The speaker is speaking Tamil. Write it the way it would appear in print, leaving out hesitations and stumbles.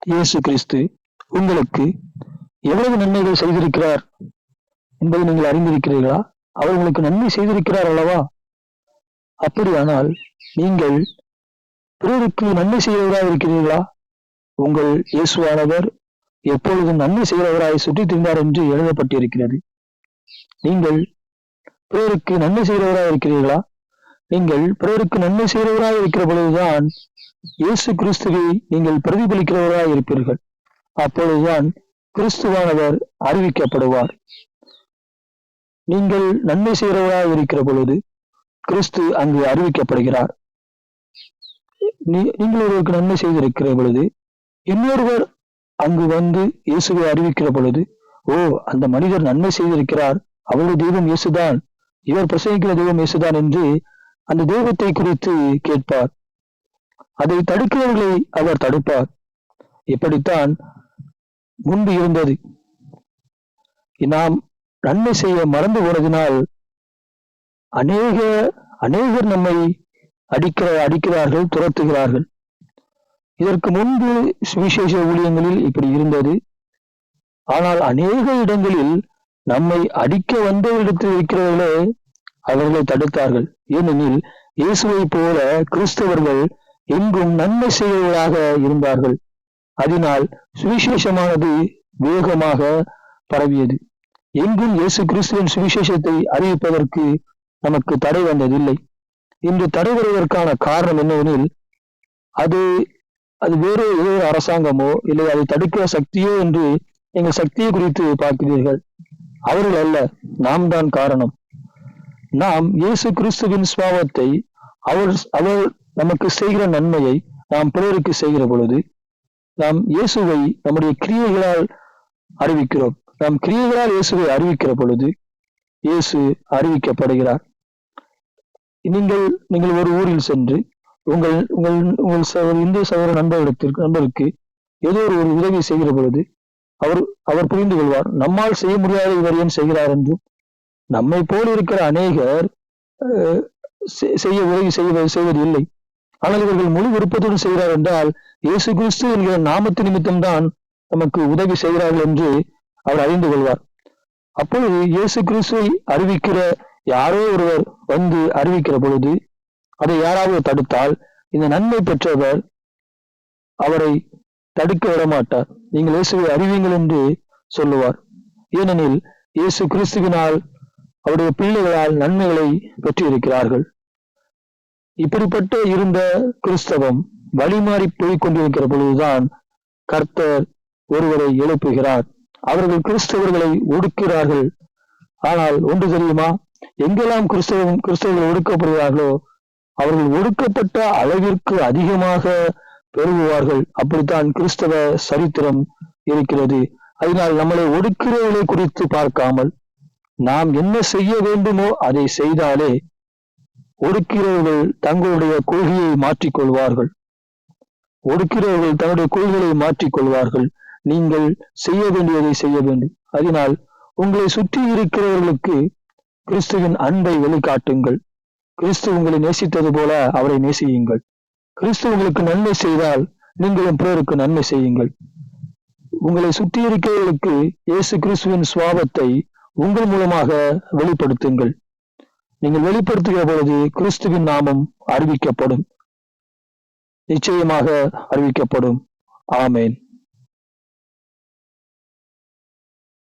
இயேசு கிறிஸ்து உங்களுக்கு எவ்வளவு நன்மைகள் செய்திருக்கிறார் என்பதை நீங்கள் அறிந்திருக்கிறீர்களா? அவர் உங்களுக்கு நன்மை செய்திருக்கிறார் அல்லவா? அப்படியானால் நீங்கள் பிறருக்கு நன்மை செய்கிறவராக இருக்கிறீர்களா? உங்கள் இயேசுவானவர் எப்பொழுதும் நன்மை செய்கிறவராய் சுற்றித் திரிந்தார் என்று எழுதப்பட்டிருக்கிறது. நீங்கள் பிறருக்கு நன்மை செய்கிறவராக இருக்கிறீர்களா? நீங்கள் பிறருக்கு நன்மை செய்கிறவராக இருக்கிற பொழுதுதான் இயேசு கிறிஸ்துவை நீங்கள் பிரதிபலிக்கிறவராக இருப்பீர்கள். அப்பொழுதுதான் கிறிஸ்துவானவர் அறிவிக்கப்படுவார். நீங்கள் நன்மை செய்கிறவராக இருக்கிற பொழுது கிறிஸ்து அங்கு அறிவிக்கப்படுகிறார். நீங்கள் ஒருவருக்கு நன்மை செய்திருக்கிற பொழுது இன்னொருவர் அங்கு வந்து இயேசுவை அறிவிக்கிற பொழுது, ஓ, அந்த மனிதர் நன்மை செய்திருக்கிறார், அவருடைய தெய்வம் இயேசுதான், இவர் பிரசங்கிக்கிற தெய்வம் இயேசுதான் என்று அந்த தெய்வத்தை குறித்து கேட்பார். அதை தடுக்கிறவர்களை அவர் தடுப்பார். இப்படித்தான் முன்பு இருந்தது. நாம் நன்மை செய்ய மறந்து போனதினால் அநேகர் நம்மை அடிக்கிறார்கள், துரத்துகிறார்கள். இதற்கு முன்பு சுவிசேஷ ஊழியங்களில் இப்படி இருந்தது. ஆனால் அநேக இடங்களில் நம்மை அடிக்க வந்த இடத்தில் இருக்கிறவர்களே அவர்களை தடுத்தார்கள். ஏனெனில் இயேசுவை போல கிறிஸ்தவர்கள் எங்கும் நன்மை செய்வதாக இருந்தார்கள். அதனால் சுவிசேஷமானது வேகமாக பரவியது. எங்கும் இயேசு கிறிஸ்துவின் சுவிசேஷத்தை அறிவிப்பதற்கு நமக்கு தடை வந்ததில்லை. இன்று தடை வருவதற்கான காரணம் என்னவெனில், அது வேறு ஏதோ அரசாங்கமோ இல்லை அதை தடுக்கிற சக்தியோ என்று நீங்கள் சக்தியை குறித்து பார்க்கிறீர்கள். அவர்கள் அல்ல, நாம் தான் காரணம். நாம் இயேசு கிறிஸ்துவின் சுபாவத்தை அவர் நமக்கு செய்கிற நன்மையை நாம் பிறருக்கு செய்கிற பொழுது நாம் இயேசுவை நம்முடைய கிரியைகளால் அறிவிக்கிறோம். நாம் கிரியைகளால் இயேசுவை அறிவிக்கிற பொழுது இயேசு அறிவிக்கப்படுகிறார். நீங்கள் ஒரு ஊரில் சென்று உங்கள் இந்து சகோதர நண்பருக்கு ஏதோ ஒரு உதவி செய்கிற பொழுது அவர் புரிந்து கொள்வார், நம்மால் செய்ய முடியாத இவர் ஏன் செய்கிறார் என்று. நம்மை போல் இருக்கிற அநேகர் உதவி செய்வது இல்லை. ஆனால் இவர்கள் முழு விருப்பத்துடன் செய்கிறார் என்றால் இயேசு கிறிஸ்து என்கிற நாமத்து நிமித்தம் தான் நமக்கு உதவி செய்கிறார்கள் என்று அவர் அறிந்து கொள்வார். அப்பொழுது இயேசு கிறிஸ்துவை அறிவிக்கிற யாரோ ஒருவர் வந்து அறிவிக்கிற பொழுது அதை யாராவது தடுத்தால் இந்த நன்மை பெற்றவர் அவரை தடுக்க விடமாட்டார். நீங்கள் இயேசுவை அறிவீங்கள் என்று சொல்லுவார். ஏனெனில் இயேசு கிறிஸ்துவினால் அவருடைய பிள்ளைகளால் நன்மைகளை பெற்றிருக்கிறார்கள். இப்படிப்பட்ட இருந்த கிறிஸ்தவம் வழிமாறி போய் கொண்டிருக்கிற பொழுதுதான் கர்த்தர் ஒருவரை எழுப்புகிறார். அவர்கள் கிறிஸ்தவர்களை ஒடுக்கிறார்கள். ஆனால் ஒன்று தெரியுமா, எங்கெல்லாம் கிறிஸ்தவர்கள் ஒடுக்கப்படுகிறார்களோ அவர்கள் ஒடுக்கப்பட்ட அளவிற்கு அதிகமாக பெருகுவார்கள். அப்படித்தான் கிறிஸ்தவ சரித்திரம் இருக்கிறது. அதனால் நம்மளை ஒடுக்கிறவர்களை குறித்து பார்க்காமல் நாம் என்ன செய்ய வேண்டுமோ அதை செய்தாலே ஒடுக்கிறவர்கள் தங்களுடைய கொள்கையை மாற்றிக்கொள்வார்கள். ஒடுக்கிறவர்கள் தன்னுடைய கொள்கைகளை மாற்றிக்கொள்வார்கள். நீங்கள் செய்ய வேண்டியதை செய்ய வேண்டும். அதனால் உங்களை சுற்றி இருக்கிறவர்களுக்கு கிறிஸ்துவின் அன்பை வெளிக்காட்டுங்கள். கிறிஸ்து உங்களை நேசித்தது போல அவரை நேசியுங்கள். கிறிஸ்து உங்களுக்கு நன்மை செய்தால் நீங்களும் பிறருக்கு நன்மை செய்யுங்கள். உங்களை சுற்றி இருக்கிறவர்களுக்கு இயேசு கிறிஸ்துவின் சுபாவத்தை உங்கள் மூலமாக வெளிப்படுத்துங்கள். நீங்கள் வெளிப்படுத்துகிற பொழுது கிறிஸ்துவின் நாமம் அறிவிக்கப்படும், நிச்சயமாக அறிவிக்கப்படும். ஆமேன்.